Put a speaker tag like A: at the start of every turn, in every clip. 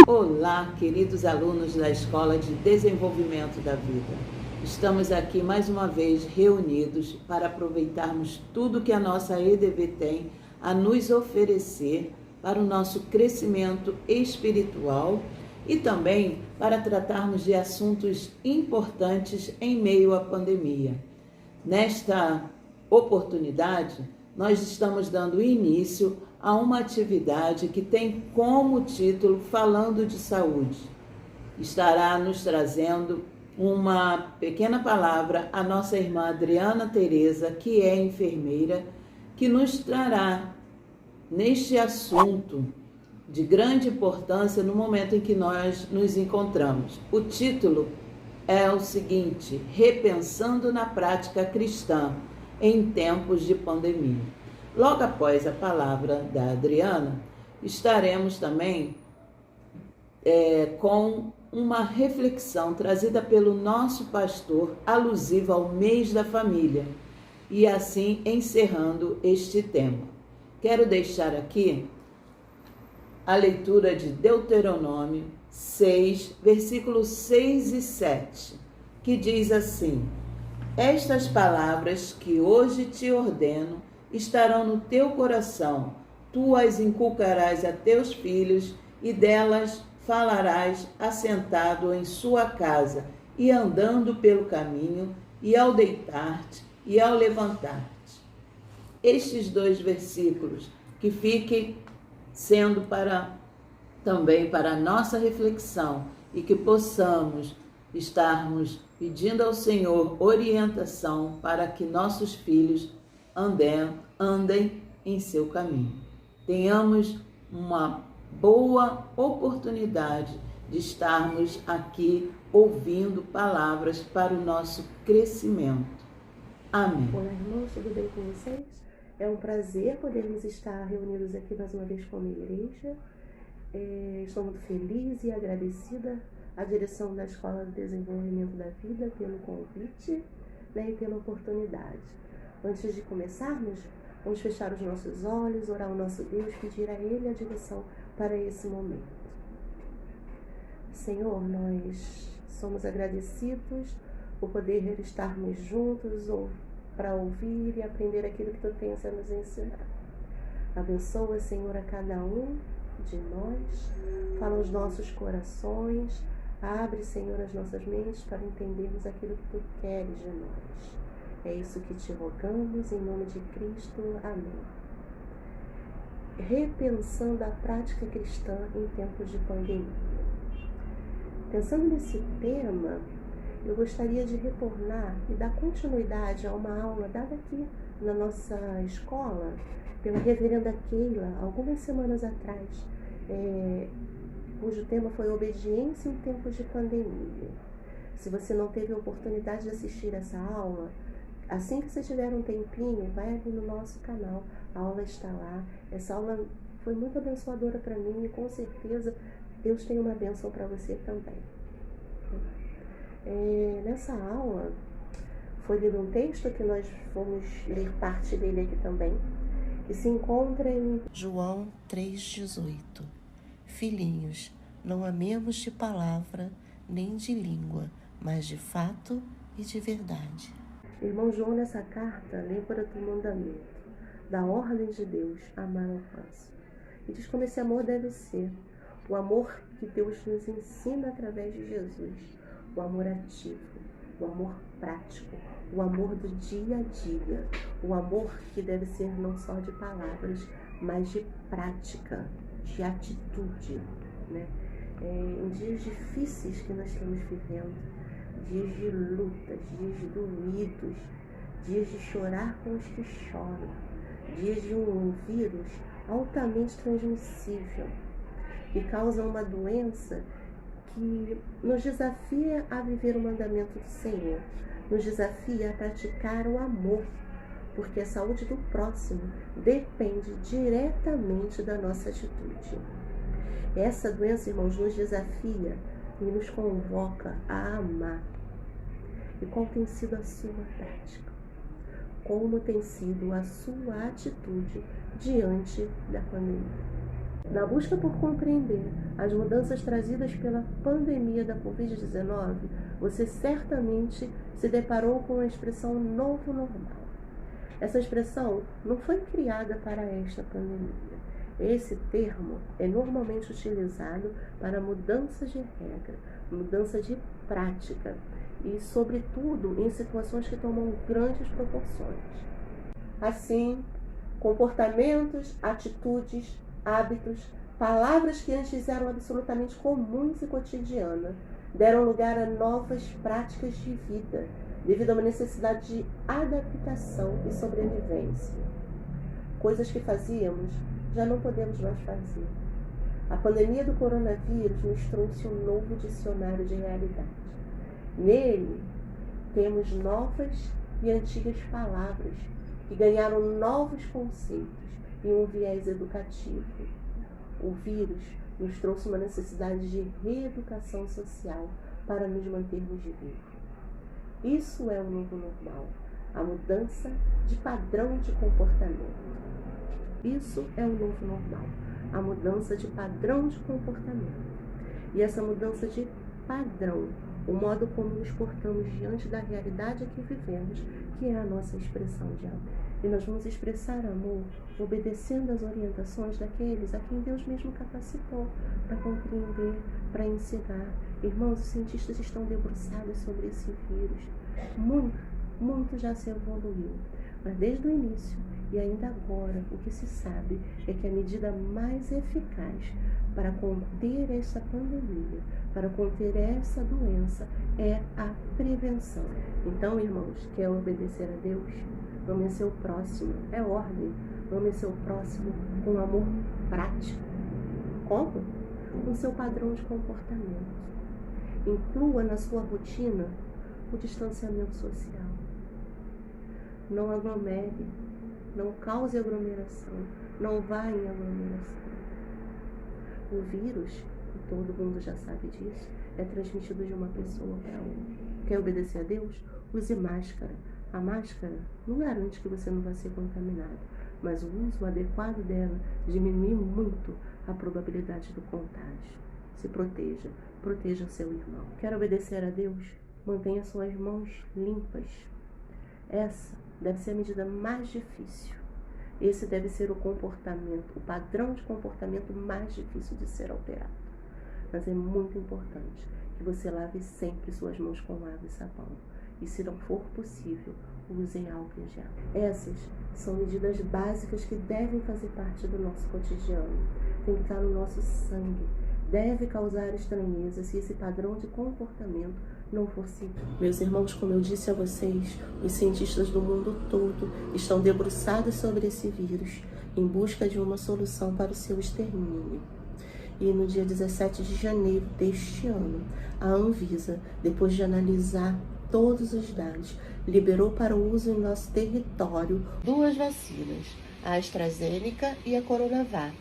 A: Olá, queridos alunos da Escola de Desenvolvimento da Vida. Estamos aqui mais uma vez reunidos para aproveitarmos tudo que a nossa EDV tem a nos oferecer para o nosso crescimento espiritual e também para tratarmos de assuntos importantes em meio à pandemia. Nesta oportunidade, nós estamos dando início a uma atividade que tem como título Falando de Saúde. Estará nos trazendo uma pequena palavra a nossa irmã Adriana Tereza, que é enfermeira, que nos trará neste assunto de grande importância no momento em que nós nos encontramos. O título é o seguinte: Repensando na Prática Cristã em Tempos de Pandemia. Logo após a palavra da Adriana, estaremos também com uma reflexão trazida pelo nosso pastor alusiva ao mês da família e assim encerrando este tema. Quero deixar aqui a leitura de Deuteronômio 6, versículos 6 e 7, que diz assim: Estas palavras que hoje te ordeno estarão no teu coração, tu as inculcarás a teus filhos e delas falarás assentado em sua casa e andando pelo caminho e ao deitar-te e ao levantar-te. Estes dois versículos que fiquem sendo também para a nossa reflexão e que possamos estarmos pedindo ao Senhor orientação para que nossos filhos andem em seu caminho. Tenhamos uma boa oportunidade de estarmos aqui ouvindo palavras para o nosso crescimento. Amém.
B: Olá, irmãos, tudo bem com vocês? É um prazer podermos estar reunidos aqui mais uma vez como igreja. Estou muito feliz e agradecida à direção da Escola de Desenvolvimento da Vida pelo convite, e pela oportunidade. Antes de começarmos, vamos fechar os nossos olhos, orar ao nosso Deus, pedir a Ele a direção para esse momento. Senhor, nós somos agradecidos por poder estarmos juntos para ouvir e aprender aquilo que Tu tens a nos ensinar. Abençoa, Senhor, a cada um de nós, fala aos nossos corações, abre, Senhor, as nossas mentes para entendermos aquilo que Tu queres de nós. É isso que te rogamos, em nome de Cristo. Amém. Repensando a prática cristã em tempos de pandemia. Pensando nesse tema, eu gostaria de retornar e dar continuidade a uma aula dada aqui na nossa escola pela reverenda Keila, algumas semanas atrás, cujo tema foi Obediência em Tempos de Pandemia. Se você não teve a oportunidade de assistir essa aula, assim que você tiver um tempinho, vai aqui no nosso canal, a aula está lá. Essa aula foi muito abençoadora para mim e com certeza Deus tem uma bênção para você também. Nessa aula foi lido um texto que nós vamos ler parte dele aqui também, que se encontra em
C: João 3,18. Filhinhos, não amemos de palavra nem de língua, mas de fato e de verdade.
B: Irmão João, nessa carta, lembra do mandamento, da ordem de Deus, amar ao próximo. E diz como esse amor deve ser, o amor que Deus nos ensina através de Jesus, o amor ativo, o amor prático, o amor do dia a dia, o amor que deve ser não só de palavras, mas de prática, de atitude, né? Em dias difíceis que nós estamos vivendo, dias de lutas, dias de doídos, dias de chorar com os que choram, dias de um vírus altamente transmissível, que causa uma doença que nos desafia a viver o mandamento do Senhor, nos desafia a praticar o amor, porque a saúde do próximo depende diretamente da nossa atitude. Essa doença, irmãos, nos desafia e nos convoca a amar. E qual tem sido a sua prática? Como tem sido a sua atitude diante da pandemia? Na busca por compreender as mudanças trazidas pela pandemia da Covid-19, você certamente se deparou com a expressão novo normal. Essa expressão não foi criada para esta pandemia. Esse termo é normalmente utilizado para mudanças de regra, mudança de prática e, sobretudo, em situações que tomam grandes proporções. Assim, comportamentos, atitudes, hábitos, palavras que antes eram absolutamente comuns e cotidianas, deram lugar a novas práticas de vida, devido a uma necessidade de adaptação e sobrevivência. Coisas que fazíamos, já não podemos mais fazer. A pandemia do coronavírus nos trouxe um novo dicionário de realidade. Nele, temos novas e antigas palavras que ganharam novos conceitos e um viés educativo. O vírus nos trouxe uma necessidade de reeducação social para nos mantermos vivos. Isso é o novo normal, a mudança de padrão de comportamento. Isso é o novo normal, a mudança de padrão de comportamento. E essa mudança de padrão, o modo como nos portamos diante da realidade que vivemos, que é a nossa expressão de amor. E nós vamos expressar amor obedecendo às orientações daqueles a quem Deus mesmo capacitou para compreender, para ensinar. Irmãos, os cientistas estão debruçados sobre esse vírus. Muito já se evoluiu. Mas desde o início e ainda agora, o que se sabe é que a medida mais eficaz para conter essa pandemia, para conter essa doença, é a prevenção. Então, irmãos, quer obedecer a Deus? Ame seu próximo. É ordem. Ame seu próximo com amor prático. Como? Com seu padrão de comportamento. Inclua na sua rotina o distanciamento social. Não aglomere. Não cause aglomeração. Não vá em aglomeração. O vírus, e todo mundo já sabe disso, é transmitido de uma pessoa para outra. Quer obedecer a Deus? Use máscara. A máscara não garante que você não vai ser contaminado, mas o uso adequado dela diminui muito a probabilidade do contágio. Se proteja, proteja seu irmão. Quer obedecer a Deus? Mantenha suas mãos limpas. Essa deve ser a medida mais difícil. Esse deve ser o comportamento, o padrão de comportamento mais difícil de ser alterado. Mas é muito importante que você lave sempre suas mãos com água e sabão. E se não for possível, usem álcool em gel. Essas são medidas básicas que devem fazer parte do nosso cotidiano. Tem que estar no nosso sangue. Deve causar estranheza se esse padrão de comportamento não for seguido. Meus irmãos, como eu disse a vocês, os cientistas do mundo todo estão debruçados sobre esse vírus em busca de uma solução para o seu extermínio. E no dia 17 de janeiro deste ano, a Anvisa, depois de analisar todos os dados, liberou para o uso em nosso território 2 vacinas, a AstraZeneca e a Coronavac,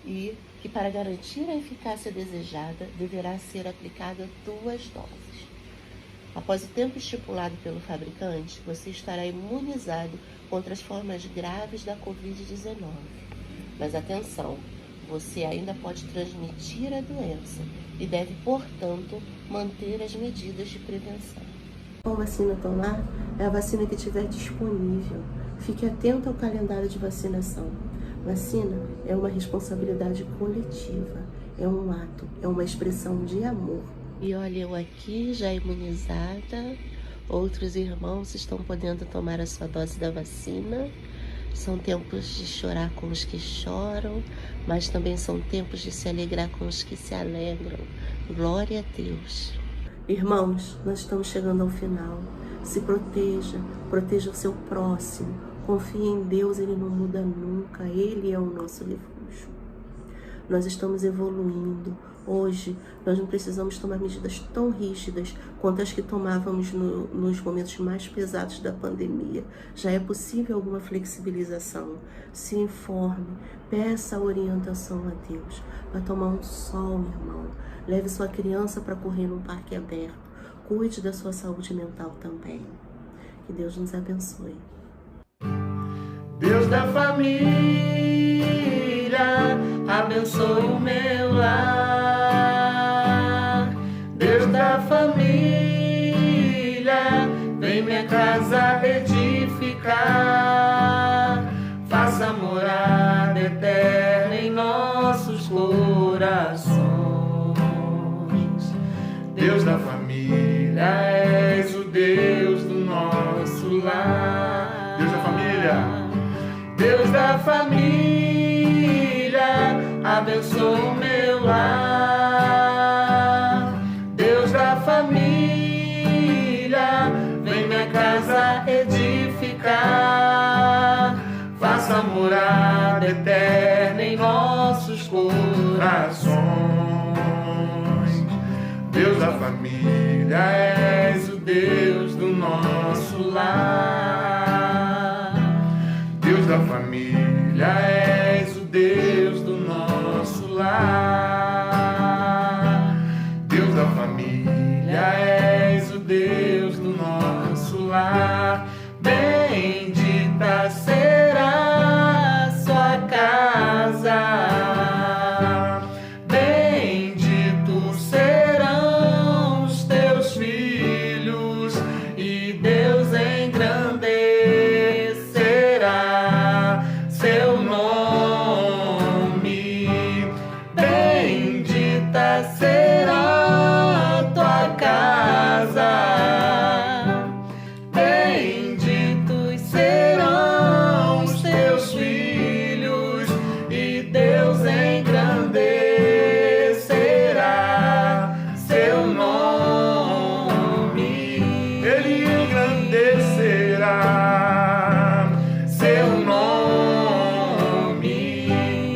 B: e que para garantir a eficácia desejada, deverá ser aplicada 2 doses. Após o tempo estipulado pelo fabricante, você estará imunizado contra as formas graves da Covid-19. Mas atenção, você ainda pode transmitir a doença e deve, portanto, manter as medidas de prevenção. Qual vacina tomar? É a vacina que estiver disponível. Fique atento ao calendário de vacinação. Vacina é uma responsabilidade coletiva, é um ato, é uma expressão de amor. E olha, eu aqui já imunizada, outros irmãos estão podendo tomar a sua dose da vacina. São tempos de chorar com os que choram, mas também são tempos de se alegrar com os que se alegram. Glória a Deus. Irmãos, nós estamos chegando ao final. Se proteja, proteja o seu próximo. Confie em Deus, Ele não muda nunca. Ele é o nosso refúgio. Nós estamos evoluindo. Hoje, nós não precisamos tomar medidas tão rígidas quanto as que tomávamos nos momentos mais pesados da pandemia. Já é possível alguma flexibilização. Se informe, peça orientação a Deus. Vai tomar um sol, irmão. Leve sua criança para correr num parque aberto. Cuide da sua saúde mental também. Que Deus nos abençoe.
D: Deus da família,
C: abençoe o meu lar. Deus da família, vem minha casa edificar. Faça morada eterna em nossos corações. Deus da família, és o Deus do nosso lar. Deus da família, Deus da família, abençoe o meu lar. Deus da família, vem minha casa edificar. Faça morada eterna em nossos corações. Deus da família, és o Deus do nosso lar. Deus da família, és o Deus do nosso lar. Deus da família, és o Deus do nosso lar. Bendita será sua casa. Benditos serão os teus filhos e Deus engrandecerá seu nome. Bendita será a tua casa. Benditos serão os teus filhos e Deus engrandecerá seu nome. Ele engrandecerá seu nome.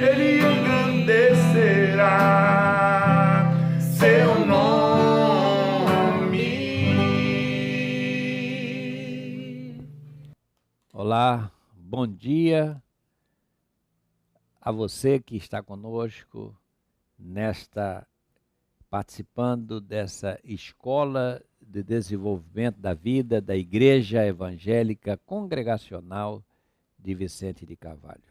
C: Ele engrandecerá seu nome.
D: Olá, bom dia a você que está conosco participando dessa escola de desenvolvimento da vida da Igreja Evangélica Congregacional de Vicente de Carvalho.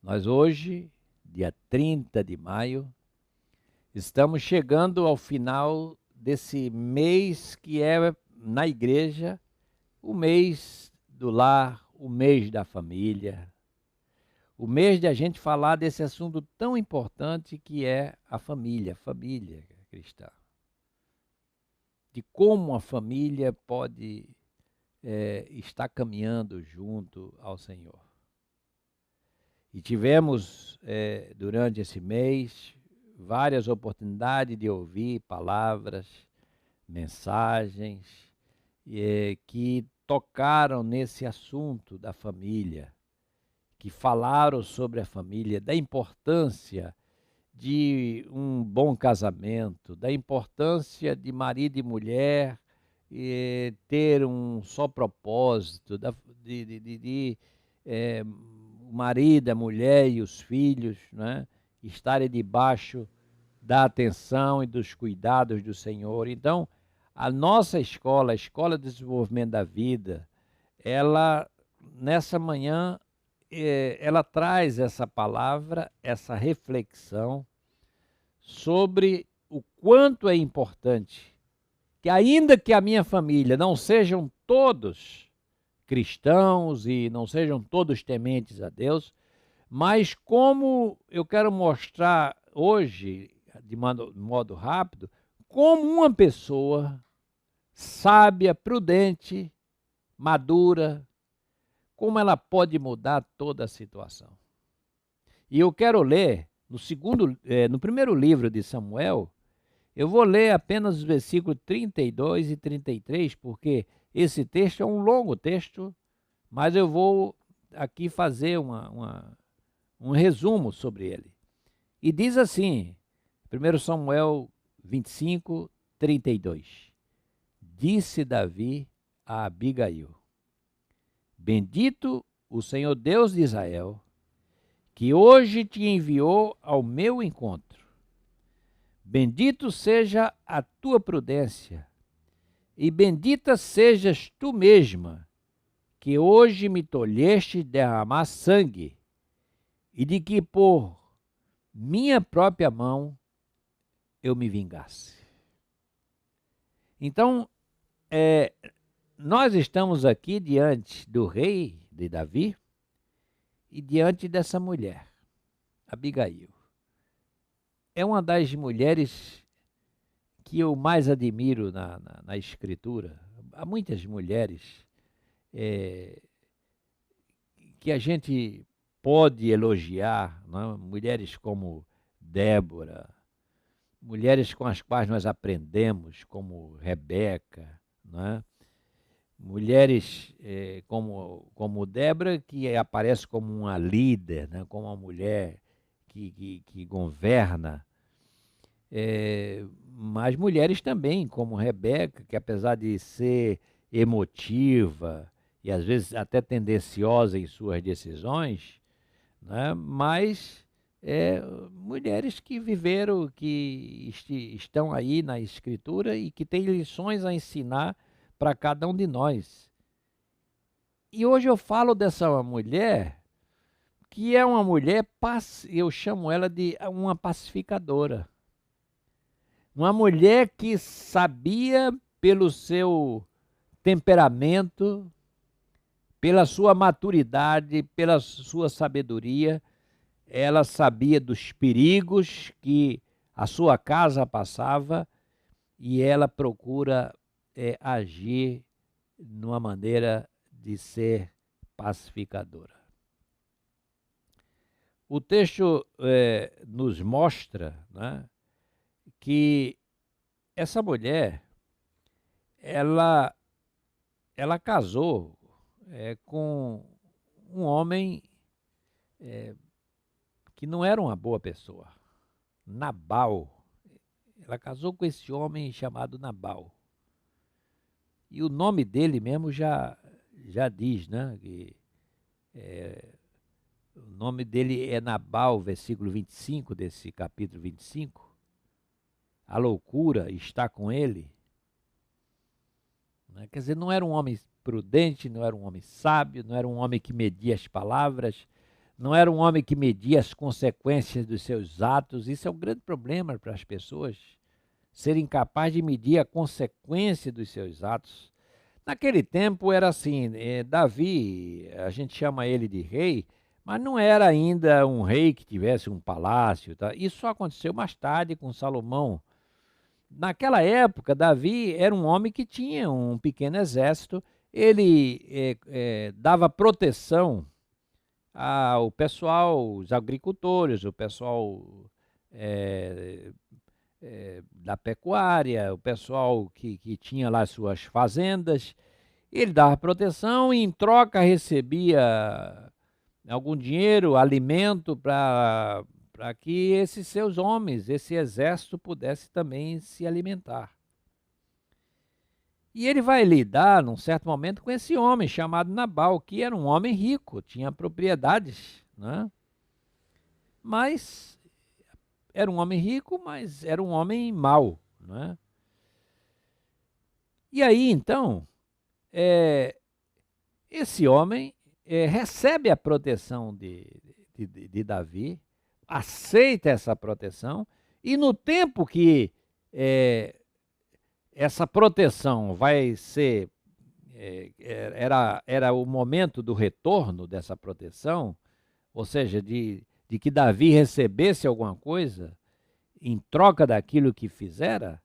D: Nós hoje, dia 30 de maio, estamos chegando ao final desse mês que é, na igreja, o mês do lar, o mês da família, o mês de a gente falar desse assunto tão importante que é a família cristã. De como a família pode estar caminhando junto ao Senhor. E tivemos, durante esse mês, várias oportunidades de ouvir palavras, mensagens, que tocaram nesse assunto da família, que falaram sobre a família, da importância de um bom casamento, da importância de marido e mulher ter um só propósito, o marido, a mulher e os filhos, né, estarem debaixo da atenção e dos cuidados do Senhor. Então, a nossa escola, a Escola de Desenvolvimento da Vida, ela, nessa manhã, ela traz essa palavra, essa reflexão sobre o quanto é importante que, ainda que a minha família não sejam todos cristãos e não sejam todos tementes a Deus, mas como eu quero mostrar hoje, de modo rápido, como uma pessoa sábia, prudente, madura, como ela pode mudar toda a situação. E eu quero ler, no primeiro livro de Samuel, eu vou ler apenas os versículos 32 e 33, porque esse texto é um longo texto, mas eu vou aqui fazer um resumo sobre ele. E diz assim, 1 Samuel 25, 32. Disse Davi a Abigail: Bendito o Senhor Deus de Israel, que hoje te enviou ao meu encontro. Bendito seja a tua prudência, e bendita sejas tu mesma, que hoje me tolheste derramar sangue, e de que por minha própria mão eu me vingasse. Então, nós estamos aqui diante do rei de Davi e diante dessa mulher, Abigail. É uma das mulheres que eu mais admiro na Escritura. Há muitas mulheres que a gente pode elogiar, não é? Mulheres como Débora, mulheres com as quais nós aprendemos, como Rebeca, não é? Mulheres como Débora, que aparece como uma líder, né? Como uma mulher que governa, mas mulheres também, como Rebeca, que apesar de ser emotiva e às vezes até tendenciosa em suas decisões, né? Mas mulheres que viveram, que estão aí na Escritura e que têm lições a ensinar para cada um de nós. E hoje eu falo dessa mulher, que é uma mulher, eu chamo ela de uma pacificadora. Uma mulher que sabia, pelo seu temperamento, pela sua maturidade, pela sua sabedoria, ela sabia dos perigos que a sua casa passava e ela procura agir numa maneira de ser pacificadora. O texto nos mostra, né, que essa mulher, ela casou com um homem que não era uma boa pessoa, Nabal. Ela casou com esse homem chamado Nabal. E o nome dele mesmo já diz, né? Que, o nome dele é Nabal, versículo 25 desse capítulo 25. A loucura está com ele. Né? Quer dizer, não era um homem prudente, não era um homem sábio, não era um homem que media as palavras, não era um homem que media as consequências dos seus atos. Isso é um grande problema para as pessoas, serem capazes de medir a consequência dos seus atos. Naquele tempo era assim, Davi, a gente chama ele de rei, mas não era ainda um rei que tivesse um palácio. Tá? Isso só aconteceu mais tarde com Salomão. Naquela época, Davi era um homem que tinha um pequeno exército, ele dava proteção ao pessoal, os agricultores, o pessoal da pecuária, o pessoal que tinha lá suas fazendas. Ele dava proteção e em troca recebia algum dinheiro, alimento para que esses seus homens, esse exército pudesse também se alimentar. E ele vai lidar, num certo momento, com esse homem chamado Nabal, que era um homem rico, tinha propriedades, né? Mas era um homem rico, mas era um homem mau, né? E aí, então, esse homem recebe a proteção de Davi, aceita essa proteção, e no tempo que essa proteção vai ser, era o momento do retorno dessa proteção, ou seja, de que Davi recebesse alguma coisa em troca daquilo que fizera,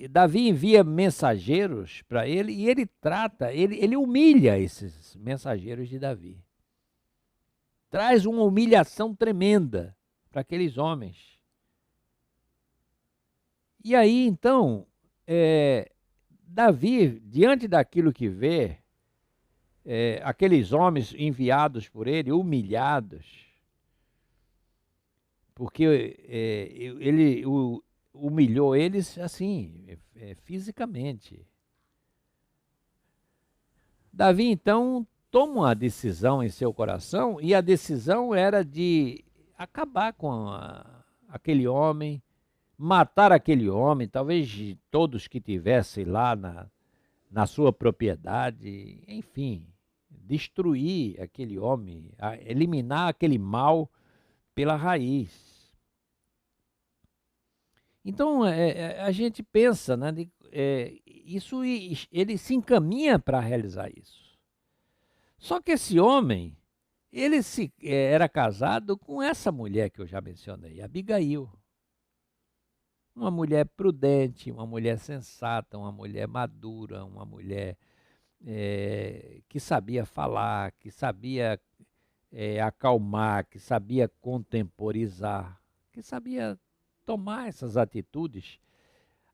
D: Davi envia mensageiros para ele e ele humilha esses mensageiros de Davi. Traz uma humilhação tremenda para aqueles homens. E aí, então, Davi, diante daquilo que vê, aqueles homens enviados por ele, humilhados, porque ele humilhou eles assim, fisicamente. Davi, então, toma uma decisão em seu coração, e a decisão era de acabar com aquele homem, matar aquele homem, talvez todos que tivessem lá na sua propriedade, enfim, destruir aquele homem, eliminar aquele mal pela raiz. Então, a gente pensa, né, ele se encaminha para realizar isso. Só que esse homem, ele era casado com essa mulher que eu já mencionei, Abigail. Uma mulher prudente, uma mulher sensata, uma mulher madura, uma mulher que sabia falar, que sabia acalmar, que sabia contemporizar, que sabia tomar essas atitudes.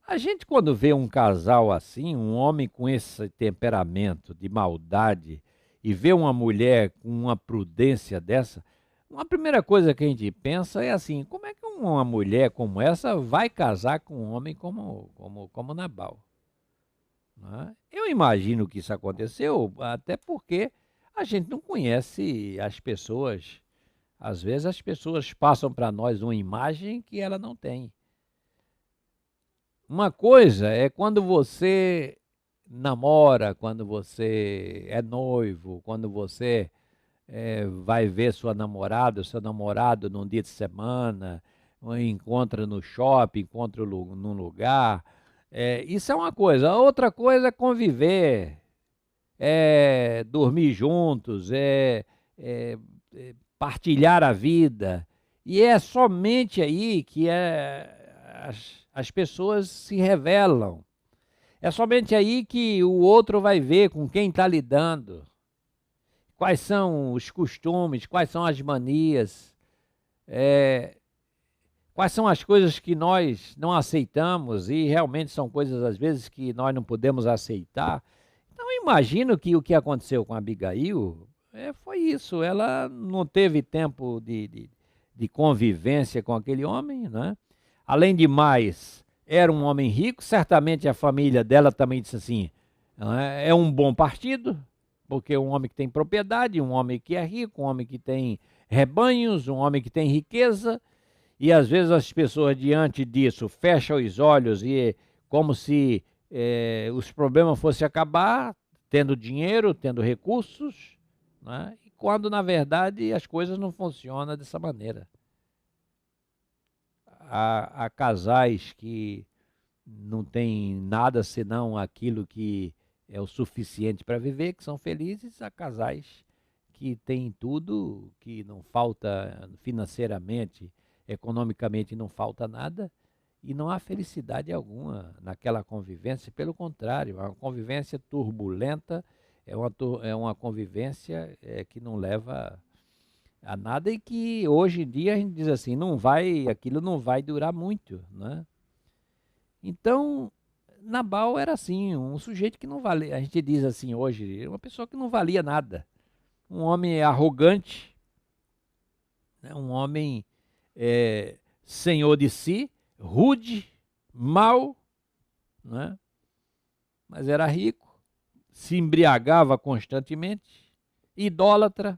D: A gente, quando vê um casal assim, um homem com esse temperamento de maldade, e vê uma mulher com uma prudência dessa, uma primeira coisa que a gente pensa é assim: como é que uma mulher como essa vai casar com um homem como Nabal? Né? Eu imagino que isso aconteceu, até porque a gente não conhece as pessoas. Às vezes as pessoas passam para nós uma imagem que ela não tem. Uma coisa é quando você namora, quando você é noivo, quando você vai ver sua namorada, seu namorado num dia de semana, ou encontra no shopping, encontra num lugar. Isso é uma coisa. A outra coisa é conviver, dormir juntos, partilhar a vida. E é somente aí que as pessoas se revelam. É somente aí que o outro vai ver com quem está lidando. Quais são os costumes, quais são as manias, quais são as coisas que nós não aceitamos e realmente são coisas, às vezes, que nós não podemos aceitar. Então, eu imagino que o que aconteceu com a Abigail foi isso. Ela não teve tempo de convivência com aquele homem, né? Além de mais, era um homem rico, certamente a família dela também disse assim, é um bom partido, porque um homem que tem propriedade, um homem que é rico, um homem que tem rebanhos, um homem que tem riqueza, e às vezes as pessoas diante disso fecham os olhos e como se os problemas fossem acabar tendo dinheiro, tendo recursos, né? E quando na verdade as coisas não funcionam dessa maneira. Há casais que não têm nada senão aquilo que é o suficiente para viver, que são felizes. Há casais que têm tudo, que não falta financeiramente, economicamente não falta nada, e não há felicidade alguma naquela convivência. Pelo contrário, é uma convivência turbulenta, é uma convivência que não leva a nada e que hoje em dia a gente diz assim, aquilo não vai durar muito, né? Então, Nabal era assim, um sujeito que não valia, a gente diz assim hoje, uma pessoa que não valia nada, um homem arrogante, né? Um homem senhor de si, rude, mau, né? Mas era rico, se embriagava constantemente, idólatra.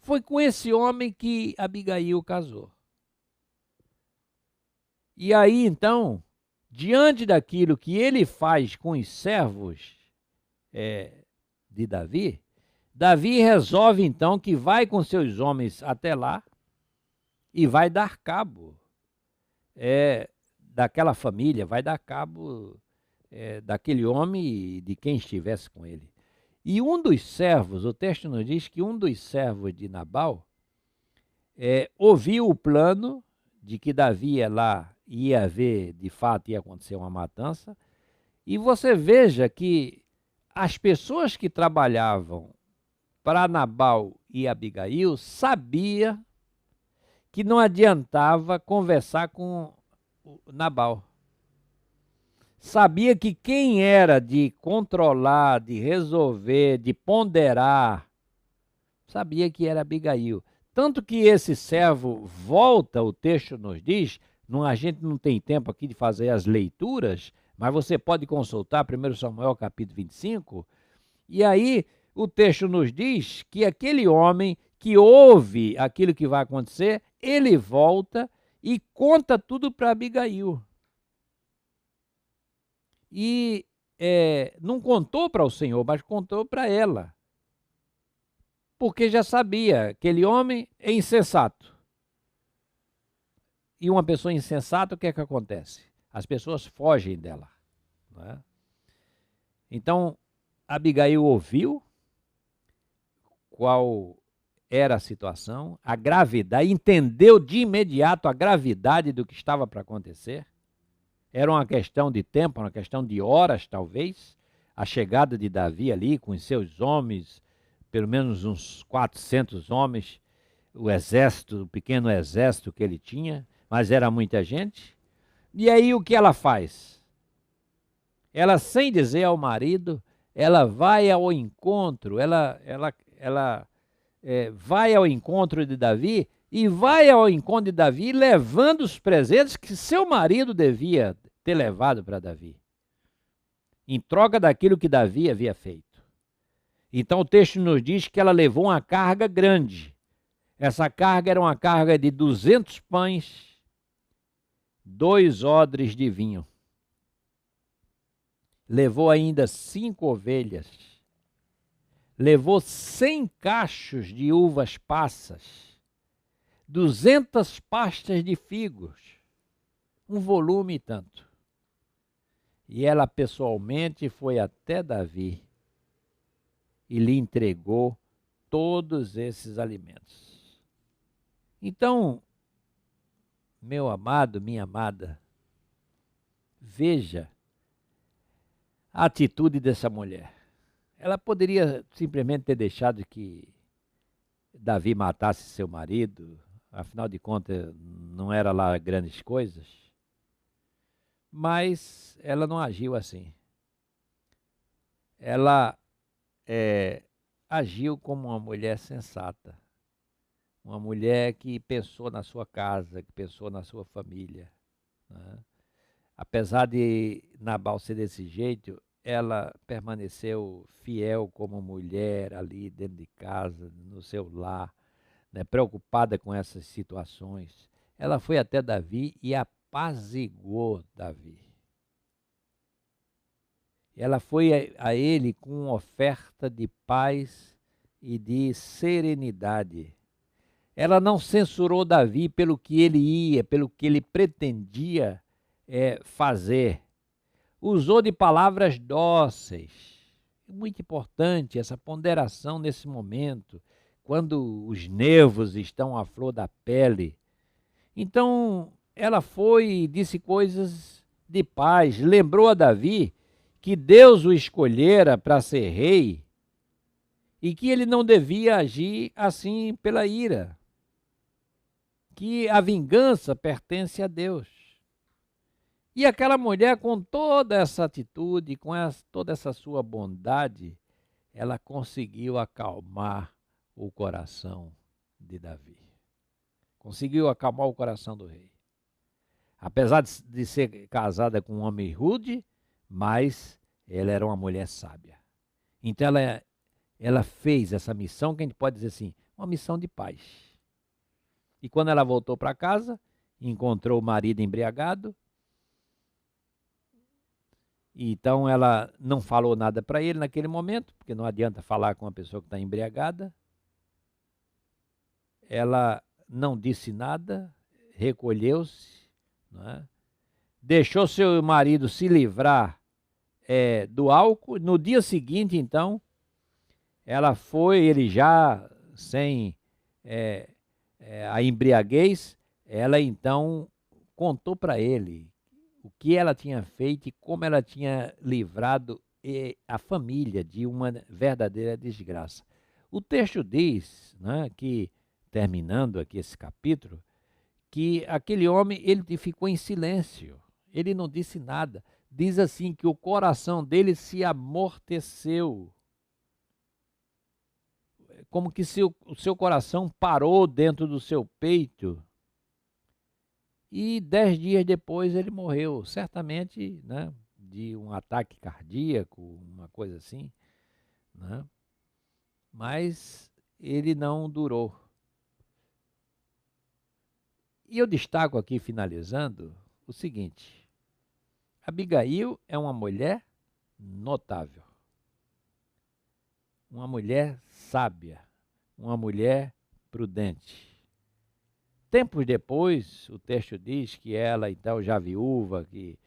D: Foi com esse homem que Abigail casou. E aí, então, diante daquilo que ele faz com os servos de Davi, Davi resolve, então, que vai com seus homens até lá e vai dar cabo daquela família, vai dar cabo daquele homem e de quem estivesse com ele. E um dos servos, o texto nos diz que um dos servos de Nabal ouviu o plano de que Davi ia ver, de fato, ia acontecer uma matança. E você veja que as pessoas que trabalhavam para Nabal e Abigail sabia que não adiantava conversar com Nabal. Sabia que quem era de controlar, de resolver, de ponderar, sabia que era Abigail. Tanto que esse servo volta, o texto nos diz, a gente não tem tempo aqui de fazer as leituras, mas você pode consultar 1 Samuel capítulo 25, e aí o texto nos diz que aquele homem que ouve aquilo que vai acontecer, ele volta e conta tudo para Abigail. E não contou para o Senhor, mas contou para ela. Porque já sabia, aquele homem é insensato. e uma pessoa insensata, o que é que acontece? As pessoas fogem dela. Não é? Então, Abigail ouviu qual era a situação, a gravidade, entendeu de imediato a gravidade do que estava para acontecer. Era uma questão de tempo, uma questão de horas, talvez, a chegada de Davi ali com os seus homens, pelo menos uns 400 homens, o exército, o pequeno exército que ele tinha, mas era muita gente. E aí o que ela faz? Ela, sem dizer ao marido, ela vai ao encontro, vai ao encontro de Davi e vai ao encontro de Davi levando os presentes que seu marido devia ter levado para Davi, em troca daquilo que Davi havia feito. Então o texto nos diz que ela levou uma carga grande. Essa carga era uma carga de 200 pães, 2 odres de vinho. Levou ainda 5 ovelhas. Levou 100 cachos de uvas passas, 200 pastas de figos, um volume e tanto. E ela pessoalmente foi até Davi e lhe entregou todos esses alimentos. Então, meu amado, minha amada, veja a atitude dessa mulher. Ela poderia simplesmente ter deixado que Davi matasse seu marido, afinal de contas não era lá grandes coisas, mas ela não agiu assim. Ela agiu como uma mulher sensata, uma mulher que pensou na sua casa, que pensou na sua família, né? Apesar de Nabal ser desse jeito, ela permaneceu fiel como mulher ali dentro de casa, no seu lar, né, preocupada com essas situações. Ela foi até Davi e apaziguou Davi. Ela foi a ele com oferta de paz e de serenidade. Ela não censurou Davi pelo que ele ia, pelo que ele pretendia fazer. Usou de palavras dóceis. Muito importante essa ponderação nesse momento, quando os nervos estão à flor da pele. Então, ela foi e disse coisas de paz. Lembrou a Davi que Deus o escolhera para ser rei e que ele não devia agir assim pela ira, que a vingança pertence a Deus. E aquela mulher, com toda essa atitude, com toda essa sua bondade, ela conseguiu acalmar o coração de Davi. Conseguiu acalmar o coração do rei. Apesar de ser casada com um homem rude, mas ela era uma mulher sábia. Então ela fez essa missão, que a gente pode dizer assim, uma missão de paz. E quando ela voltou para casa, encontrou o marido embriagado. Então ela não falou nada para ele naquele momento, porque não adianta falar com uma pessoa que está embriagada. Ela não disse nada, recolheu-se, não é? Deixou seu marido se livrar do álcool. No dia seguinte, então, ela foi, ele já sem a embriaguez, ela então contou para ele o que ela tinha feito e como ela tinha livrado a família de uma verdadeira desgraça. O texto diz, né, que, terminando aqui esse capítulo, que aquele homem ele ficou em silêncio, ele não disse nada. Diz assim que o coração dele se amorteceu, como que o seu coração parou dentro do seu peito. E 10 dias depois ele morreu, certamente, né, de um ataque cardíaco, uma coisa assim, né? Mas ele não durou. E eu destaco aqui, finalizando, o seguinte: Abigail é uma mulher notável, uma mulher sábia, uma mulher prudente. tempos depois, o texto diz que ela, então, já viúva, que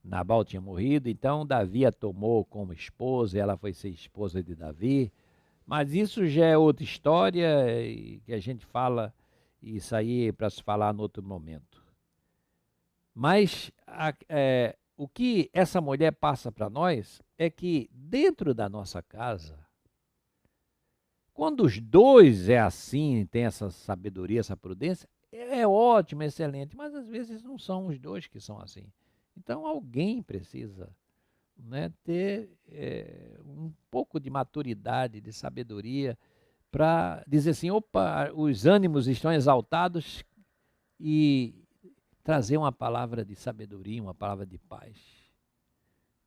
D: Nabal tinha morrido, então Davi a tomou como esposa, ela foi ser esposa de Davi. Mas isso já é outra história e que a gente fala, isso aí para se falar em outro momento. Mas o que essa mulher passa para nós é que dentro da nossa casa, quando os dois é assim, tem essa sabedoria, essa prudência, é ótimo, é excelente, mas às vezes não são os dois que são assim. Então alguém precisa, né, ter um pouco de maturidade, de sabedoria, para dizer assim, opa, os ânimos estão exaltados, e trazer uma palavra de sabedoria, uma palavra de paz.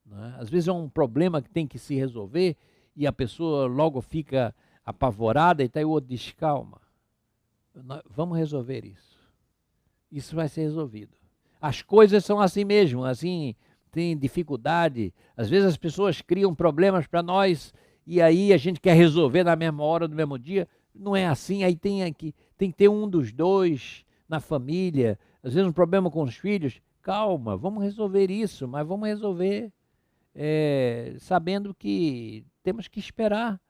D: Né? Às vezes é um problema que tem que se resolver e a pessoa logo fica apavorada e o outro diz, calma, vamos resolver isso. Isso vai ser resolvido. As coisas são assim mesmo, assim, tem dificuldade. Às vezes as pessoas criam problemas para nós e aí a gente quer resolver na mesma hora, no mesmo dia. Não é assim, aí tem que ter um dos dois na família. Às vezes um problema com os filhos, calma, vamos resolver isso, mas vamos resolver sabendo que temos que esperar.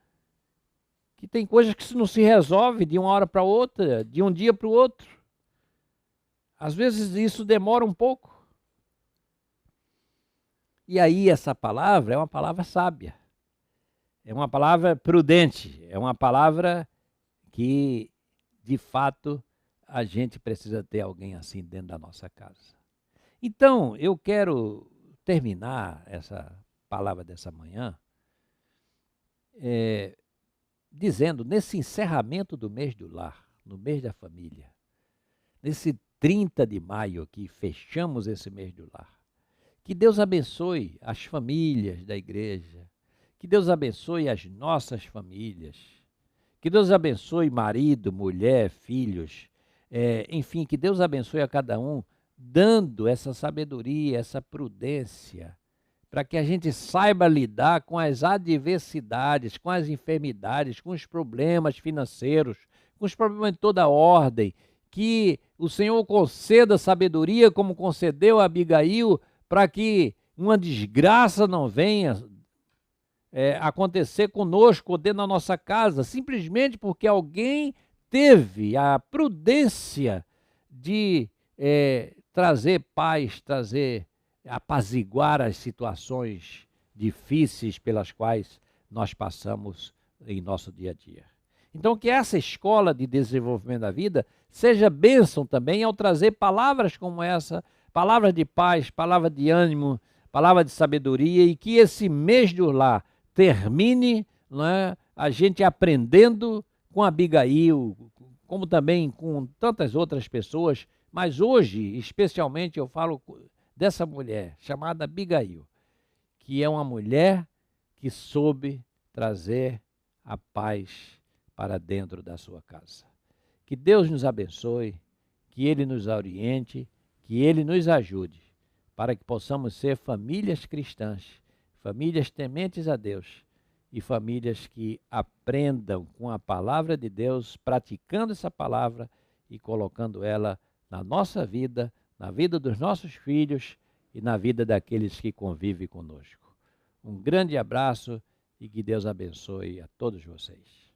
D: Que tem coisas que não se resolve de uma hora para outra, de um dia para o outro. Às vezes isso demora um pouco. E aí essa palavra é uma palavra sábia, é uma palavra prudente, é uma palavra que, de fato, a gente precisa ter alguém assim dentro da nossa casa. Então, eu quero terminar essa palavra dessa manhã dizendo, nesse encerramento do mês do lar, no mês da família, nesse 30 de maio aqui, fechamos esse mês do lar, que Deus abençoe as famílias da igreja, que Deus abençoe as nossas famílias, que Deus abençoe marido, mulher, filhos, enfim, que Deus abençoe a cada um, dando essa sabedoria, essa prudência, para que a gente saiba lidar com as adversidades, com as enfermidades, com os problemas financeiros, com os problemas de toda ordem, que o Senhor conceda sabedoria, como concedeu a Abigail, para que uma desgraça não venha acontecer conosco ou dentro da nossa casa, simplesmente porque alguém teve a prudência de trazer paz, apaziguar as situações difíceis pelas quais nós passamos em nosso dia a dia. Então, que essa escola de desenvolvimento da vida seja bênção também ao trazer palavras como essa, palavras de paz, palavra de ânimo, palavra de sabedoria, e que esse mês do lar termine, né, a gente aprendendo com Abigail, como também com tantas outras pessoas, mas hoje, especialmente, eu falo dessa mulher chamada Abigail, que é uma mulher que soube trazer a paz para dentro da sua casa. Que Deus nos abençoe, que Ele nos oriente, que Ele nos ajude, para que possamos ser famílias cristãs, famílias tementes a Deus e famílias que aprendam com a palavra de Deus, praticando essa palavra e colocando ela na nossa vida, na vida dos nossos filhos e na vida daqueles que convivem conosco. Um grande abraço e que Deus abençoe a todos vocês.